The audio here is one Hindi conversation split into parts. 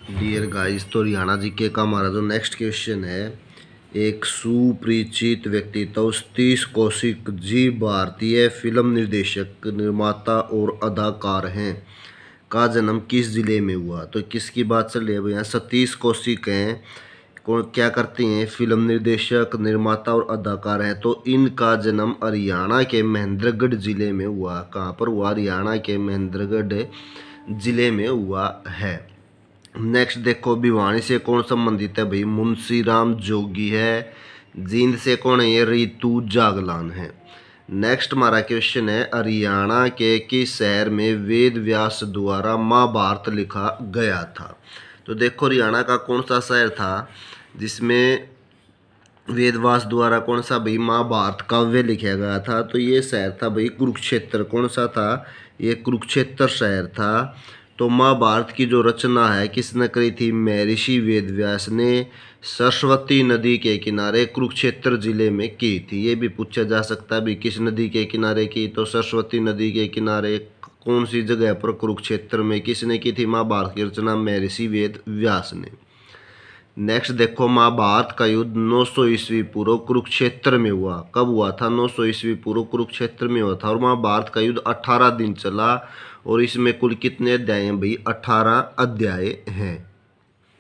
डियर गाइस, तो हरियाणा जीके का हमारा जो नेक्स्ट क्वेश्चन है, एक सुपरिचित व्यक्तित्व सतीश कौशिक जी भारतीय फिल्म निर्देशक, निर्माता और अदाकार हैं का जन्म किस जिले में हुआ। तो किसकी बात चल रही है भैया? सतीश कौशिक हैं। कौन क्या करते हैं? फिल्म निर्देशक, निर्माता और अदाकार हैं। तो इनका जन्म हरियाणा के महेंद्रगढ़ जिले में हुआ। कहाँ पर हुआ? हरियाणा के महेंद्रगढ़ जिले में हुआ है। नेक्स्ट देखो, भिवानी से कौन संबंधित है भाई? मुंशी राम जोगी है। जींद से कौन है? ये रितु जागलान है। नेक्स्ट हमारा क्वेश्चन है, हरियाणा के किस शहर में वेद व्यास द्वारा महाभारत लिखा गया था? तो देखो, हरियाणा का कौन सा शहर था जिसमें वेद व्यास द्वारा कौन सा भाई महाभारत काव्य लिखा गया था? तो ये शहर था भाई कुरुक्षेत्र। कौन सा था? ये कुरुक्षेत्र शहर था। तो महाभारत की जो रचना है किसने करी थी? महर्षि वेद व्यास ने सरस्वती नदी के किनारे कुरुक्षेत्र जिले में की थी। ये भी पूछा जा सकता है भी किस नदी के किनारे की? तो सरस्वती नदी के किनारे। कौन सी जगह पर? कुरुक्षेत्र में। किसने की थी महाभारत की रचना? महर्षि वेद व्यास ने। नेक्स्ट देखो, महाभारत का युद्ध 900 ईस्वी पूर्व कुरुक्षेत्र में हुआ। कब हुआ था? 900 ईस्वी पूर्व कुरुक्षेत्र में हुआ था। और महाभारत का युद्ध 18 दिन चला। और इसमें कुल कितने अध्याय हैं भाई? 18 अध्याय हैं।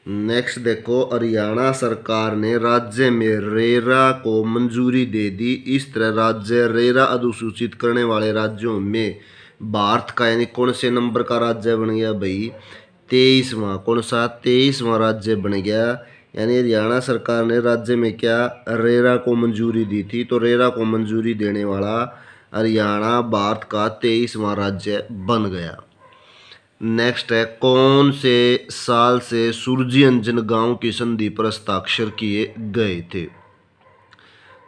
नेक्स्ट देखो, हरियाणा सरकार ने राज्य में रेरा को मंजूरी दे दी। इस तरह राज्य रेरा अधिसूचित करने वाले राज्यों में भारत का यानी कौन से नंबर का राज्य बन गया भाई? 23वां। कौन सा? 23वां राज्य बन गया। यानी हरियाणा सरकार ने राज्य में क्या? रेरा को मंजूरी दी थी। तो रेरा को मंजूरी देने वाला हरियाणा भारत का 23वां राज्य बन गया। नेक्स्ट है, कौन से साल से सूरजयंजन गांव की संधि पर हस्ताक्षर किए गए थे?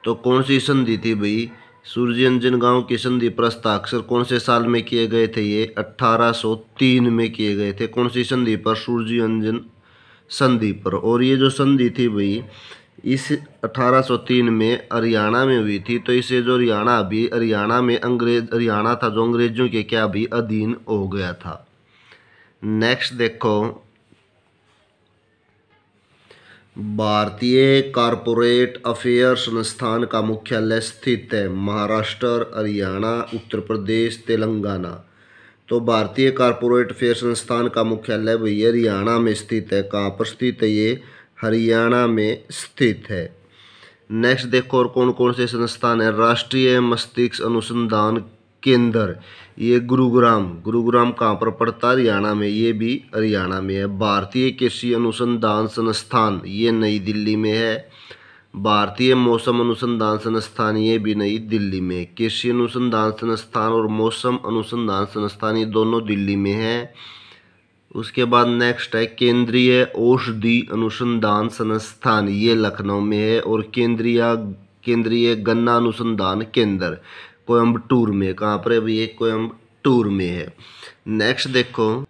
तो कौन सी संधि थी भाई? सूरजयंजन गांव की संधि पर हस्ताक्षर कौन से साल में किए गए थे? ये 1803 में किए गए थे। कौन सी संधि पर? सूरजयंजन संधि पर। और ये जो संधि थी भाई इस 1803 में हरियाणा में हुई थी। तो इसे जो हरियाणा में हरियाणा था जो अंग्रेजों के क्या भी अधीन हो गया था। नेक्स्ट देखो, भारतीय कारपोरेट अफेयर संस्थान का मुख्यालय स्थित है महाराष्ट्र, हरियाणा, उत्तर प्रदेश, तेलंगाना। तो भारतीय कारपोरेट अफेयर संस्थान का मुख्यालय भैया हरियाणा में स्थित है। कहाँ पर स्थित है ये? हरियाणा में स्थित है। नेक्स्ट देखो, और कौन कौन से संस्थान है? राष्ट्रीय मस्तिष्क अनुसंधान केंद्र, ये गुरुग्राम कहाँ पर पड़ता है? हरियाणा में। ये भी हरियाणा में है। भारतीय कृषि अनुसंधान संस्थान, ये नई दिल्ली में है। भारतीय मौसम अनुसंधान संस्थान, ये भी नई दिल्ली में। कृषि अनुसंधान संस्थान और मौसम अनुसंधान संस्थान, ये दोनों दिल्ली में है। उसके बाद नेक्स्ट है केंद्रीय औषधि अनुसंधान संस्थान, ये लखनऊ में है। और केंद्रीय गन्ना अनुसंधान केंद्र कोयम्बटूर में। कहाँ पर है अभी? ये कोयम्बटूर में है। नेक्स्ट देखो,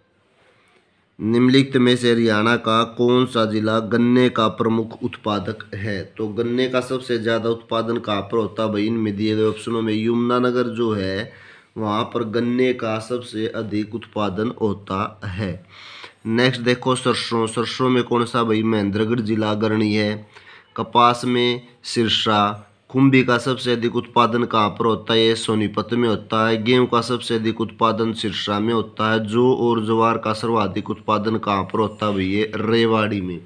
निम्नलिखित में से हरियाणा का कौन सा जिला गन्ने का प्रमुख उत्पादक है? तो गन्ने का सबसे ज़्यादा उत्पादन कहाँ पर होता है भाई? इनमें दिए गए ऑप्शनों में यमुनानगर जो है वहाँ पर गन्ने का सबसे अधिक उत्पादन होता है। नेक्स्ट देखो, सरसों में कौन सा भाई? महेंद्रगढ़ जिला अग्रणी है। कपास में सिरसा। खुम्भी का सबसे अधिक उत्पादन कहाँ पर होता है? ये सोनीपत में होता है। गेहूं का सबसे अधिक उत्पादन सिरसा में होता है। जौ और ज्वार का सर्वाधिक उत्पादन कहाँ पर होता है भाई? ये रेवाड़ी में।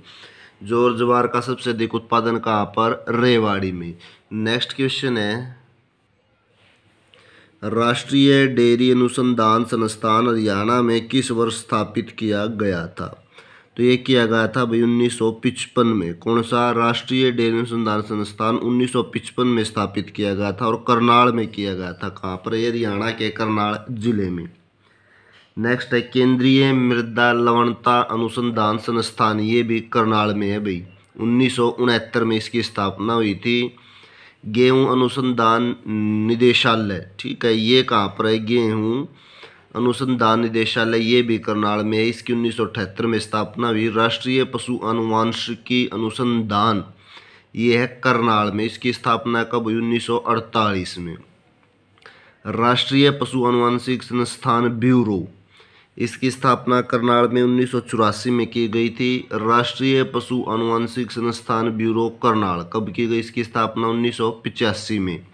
जौ और ज्वार का सबसे अधिक उत्पादन कहाँ पर? रेवाड़ी में। नेक्स्ट क्वेश्चन है, राष्ट्रीय डेयरी अनुसंधान संस्थान हरियाणा में किस वर्ष स्थापित किया गया था? तो ये किया गया था भाई 1955 में। कौन सा? राष्ट्रीय डेयरी अनुसंधान संस्थान 1955 में स्थापित किया गया था। और करनाल में किया गया था। कहाँ पर? ये हरियाणा के करनाल जिले में। नेक्स्ट है केंद्रीय मृदा लवणता अनुसंधान संस्थान, ये भी करनाल में है भाई। 1969 में इसकी स्थापना हुई थी। गेहूं अनुसंधान निदेशालय, ठीक है, ये कहाँ पर है? गेहूं अनुसंधान निदेशालय, ये भी करनाल में है। इसकी 1978 में स्थापना हुई। राष्ट्रीय पशु आनुवंशिकी अनुसंधान, ये है करनाल में। इसकी स्थापना कब हुई? 1948 में। राष्ट्रीय पशु आनुवंशिक संस्थान ब्यूरो, इसकी स्थापना करनाल में 1984 में की गई थी। राष्ट्रीय पशु आनुवंशिक संस्थान ब्यूरो करनाल कब की गई? इसकी स्थापना 1985 में।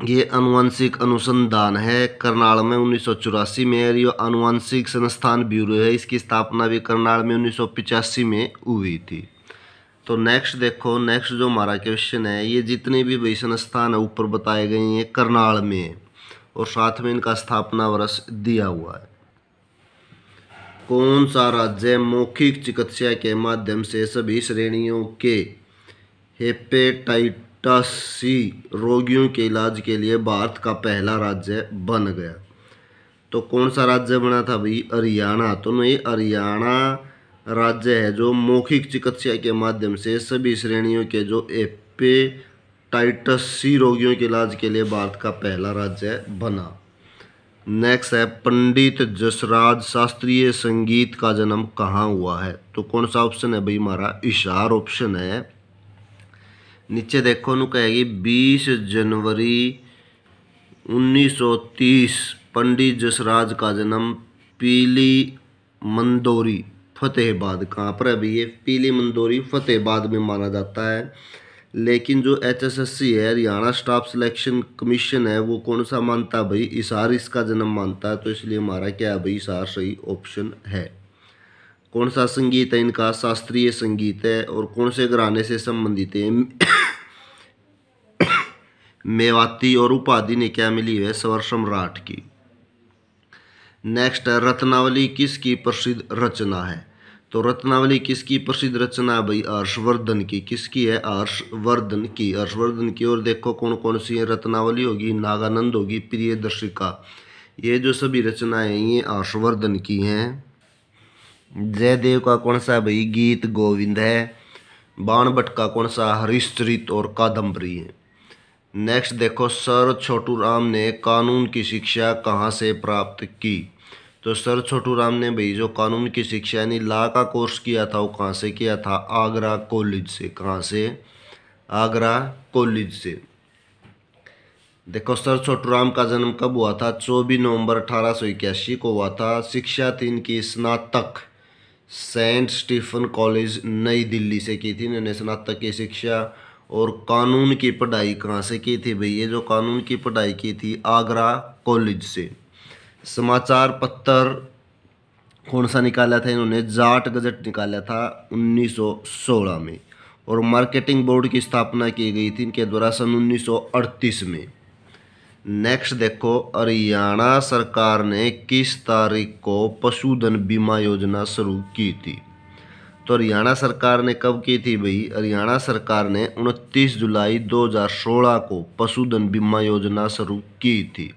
ये आनुवंशिक अनुसंधान है करनाल में 1984 में, और ये आनुवंशिक संस्थान ब्यूरो है, इसकी स्थापना भी करनाल में 1985 में हुई थी। तो नेक्स्ट देखो, नेक्स्ट जो हमारा क्वेश्चन है, ये जितने भी भाई संस्थान है ऊपर बताए गए हैं करनाल में, और साथ में इनका स्थापना वर्ष दिया हुआ है। कौन सा राज्य मौखिक चिकित्सा के माध्यम से सभी श्रेणियों के हेपेटाइटिस सी रोगियों के इलाज के लिए भारत का पहला राज्य बन गया? तो कौन सा राज्य बना था भाई? हरियाणा। तो ये हरियाणा राज्य है जो मौखिक चिकित्सा के माध्यम से सभी श्रेणियों के जो हेपेटाइटिस सी रोगियों के इलाज के लिए भारत का पहला राज्य बना। नेक्स्ट है, पंडित जसराज शास्त्रीय संगीत का जन्म कहाँ हुआ है? तो कौन सा ऑप्शन है भाई? हमारा हिसार ऑप्शन है। नीचे देखो नु कहेगी 20 जनवरी 1930 पंडित जसराज का जन्म पीली मंदोरी फतेहाबाद, कहाँ पर है भाई? ये पीली मंदोरी फतेहाबाद में माना जाता है। लेकिन जो HSSC है, हरियाणा स्टाफ सिलेक्शन कमीशन है, वो कौन सा मानता है भाई? हिसार इसका जन्म मानता है। तो इसलिए हमारा क्या है भाई? हिसार सही ऑप्शन है। कौन सा संगीत है इनका? शास्त्रीय संगीत है। और कौन से घराने से संबंधित है? मेवाती। और उपाधि ने क्या मिली है? स्वर सम्राट की। नेक्स्ट है, रत्नावली किसकी प्रसिद्ध रचना है? तो रत्नावली किसकी प्रसिद्ध रचना है भाई? हर्षवर्धन की। किसकी है? हर्षवर्धन की। हर्षवर्धन की। और देखो कौन कौन सी है? रत्नावली होगी, नागानंद होगी, प्रियदर्शिका। ये जो सभी रचनाएं हैं ये हर्षवर्धन की हैं। जयदेव का कौन सा भाई? गीत गोविंद है। बाणभट्ट का कौन सा? हरिश्चरित और कादम्बरी है। नेक्स्ट देखो, सर छोटू राम ने कानून की शिक्षा कहाँ से प्राप्त की? तो सर छोटू राम ने भाई जो कानून की शिक्षा यानी लॉ का कोर्स किया था वो कहाँ से किया था? आगरा कॉलेज से। कहाँ से? आगरा कॉलेज से। देखो, सर छोटू राम का जन्म कब हुआ था? 24 नवंबर 1881 को हुआ था। शिक्षा थी इनकी स्नातक सेंट स्टीफन कॉलेज नई दिल्ली से की थी इन्होंने स्नातक की शिक्षा। और कानून की पढ़ाई कहाँ से की थी भाई? ये जो कानून की पढ़ाई की थी आगरा कॉलेज से। समाचार पत्र कौन सा निकाला था इन्होंने? जाट गजट निकाला था 1916 में। और मार्केटिंग बोर्ड की स्थापना की गई थी इनके द्वारा सन 1938 में। नेक्स्ट देखो, हरियाणा सरकार ने किस तारीख को पशुधन बीमा योजना शुरू की थी? तो हरियाणा सरकार ने कब की थी भाई? हरियाणा सरकार ने 29 जुलाई 2016 को पशुधन बीमा योजना शुरू की थी।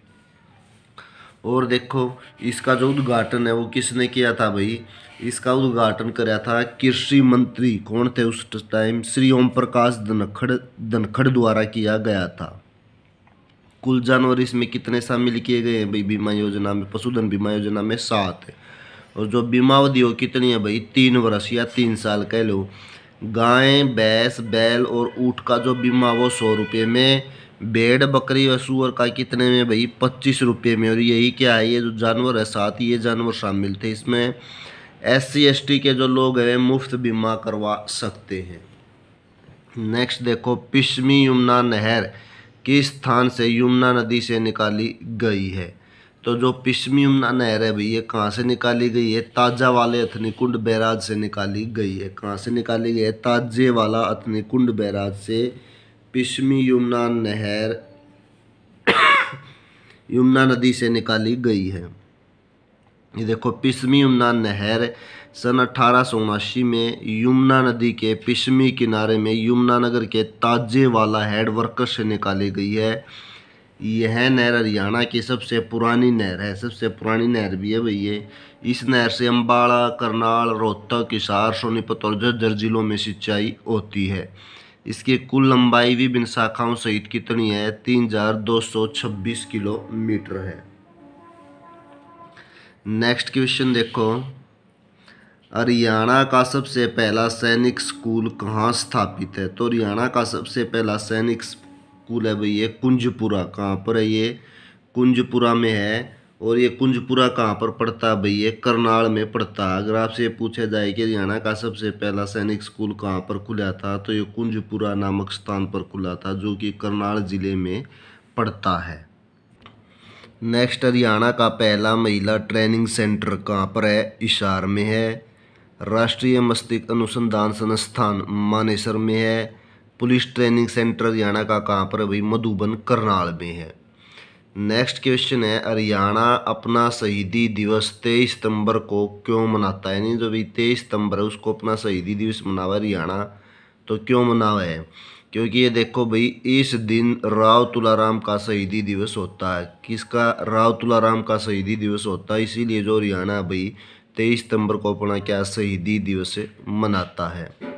और देखो, इसका जो उद्घाटन है वो किसने किया था भाई? इसका उद्घाटन कराया था कृषि मंत्री कौन थे उस टाइम? श्री ओम प्रकाश धनखड़ द्वारा किया गया था। कुल जानवर इसमें कितने शामिल किए गए हैं भाई बीमा योजना में? पशुधन बीमा योजना में 7 है। और जो बीमावधि हो कितनी है भाई? 3 वर्ष या 3 साल कह लो। गाय, भैंस, बैल और ऊँट का जो बीमा वो 100 रुपये में। भेड़, बकरी और सूअर का कितने में भाई? 25 रुपये में। और यही क्या है, ये जो जानवर है 7 ये जानवर शामिल थे इसमें। SC ST के जो लोग हैं मुफ्त बीमा करवा सकते हैं। नेक्स्ट देखो, पश्चिमी यमुना नहर किस स्थान से यमुना नदी से निकाली गई है? तो जो पश्चिमी यमुना नहर है भाई ये कहाँ से निकाली गई है? ताजा वाले अथनीकुंड बैराज से निकाली गई है। कहाँ से निकाली गई है? ताजे वाला अथनीकुंड बैराज से पश्चिमी यमुना नहर यमुना नदी से निकाली गई है। ये देखो, पश्चिमी यमुना नहर सन 1879 में यमुना नदी के पश्चिमी किनारे में यमुनानगर के ताजे वाला हेड वर्कर से निकाली गई है। यह नहर हरियाणा की सबसे पुरानी नहर है। सबसे पुरानी नहर भी है भाई ये। इस नहर से अम्बाला, करनाल, रोहतक, हिसार, सोनीपत और झज्जर जिलों में सिंचाई होती है। इसकी कुल लंबाई विभिन्न शाखाओं सहित कितनी है? 3226 किलोमीटर है। नेक्स्ट क्वेश्चन देखो, हरियाणा का सबसे पहला सैनिक स्कूल कहाँ स्थापित है? तो हरियाणा का सबसे पहला सैनिक स्कूल है भाई ये कुंजपुरा। कहाँ पर है ये? कुंजपुरा में है। और ये कुंजपुरा कहाँ पर पड़ता है भाई? ये करनाल में पड़ता है। अगर आपसे ये पूछा जाए कि हरियाणा का सबसे पहला सैनिक स्कूल कहाँ पर खुला था, तो ये कुंजपुरा नामक स्थान पर खुला था, जो कि करनाल जिले में पड़ता है। नेक्स्ट, हरियाणा का पहला महिला ट्रेनिंग सेंटर कहाँ पर है? हिसार में है। राष्ट्रीय मस्तिष्क अनुसंधान संस्थान मानेसर में है। पुलिस ट्रेनिंग सेंटर हरियाणा का कहाँ पर है भाई? मधुबन करनाल में है। नेक्स्ट क्वेश्चन है, हरियाणा अपना शहीदी दिवस 23 सितंबर को क्यों मनाता है? यानी जो भी 23 सितंबर है उसको अपना शहीदी दिवस मनावा हरियाणा, तो क्यों मनावा है? क्योंकि ये देखो भाई, इस दिन राव तुलाराम का शहीदी दिवस होता है। किसका? राव तुलाराम का शहीदी दिवस होता है, इसीलिए जो हरियाणा भाई 23 सितंबर को अपना क्या शहीदी दिवस मनाता है।